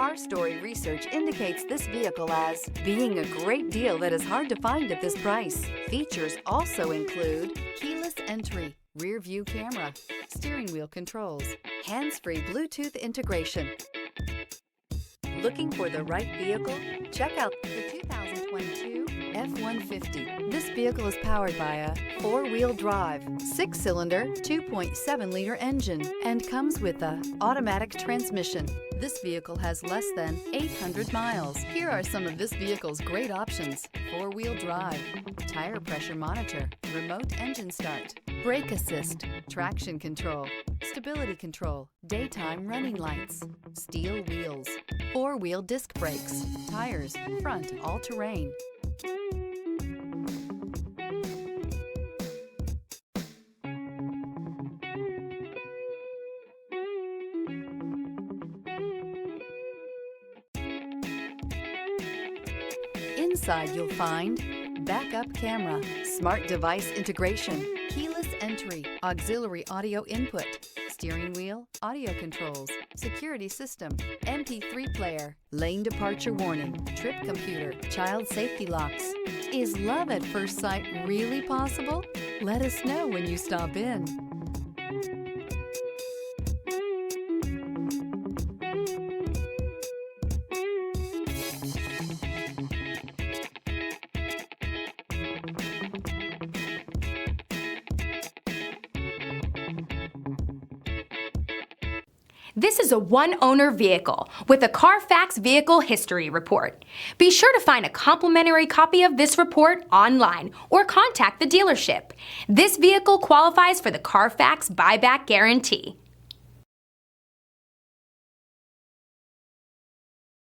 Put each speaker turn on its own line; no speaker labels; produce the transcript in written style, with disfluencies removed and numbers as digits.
Car Story research indicates this vehicle as being a great deal that is hard to find at this price. Features also include keyless entry, rear view camera, steering wheel controls, hands-free Bluetooth integration. Looking for the right vehicle? Check out the 2022 F-150. This vehicle is powered by a 4-wheel drive, 6-cylinder, 2.7-liter engine and comes with a automatic transmission. This vehicle has less than 800 miles. Here are some of this vehicle's great options: 4-wheel drive, tire pressure monitor, remote engine start, brake assist, traction control, stability control, daytime running lights, steel wheels, 4-wheel disc brakes, tires, front all-terrain. Inside you'll find backup camera, smart device integration, keyless entry, auxiliary audio input, steering wheel audio controls, security system, MP3 player, lane departure warning, trip computer, child safety locks. Is love at first sight really possible? Let us know when you stop in.
This is a one-owner vehicle with a Carfax Vehicle History Report. Be sure to find a complimentary copy of this report online or contact the dealership. This vehicle qualifies for the Carfax Buyback Guarantee.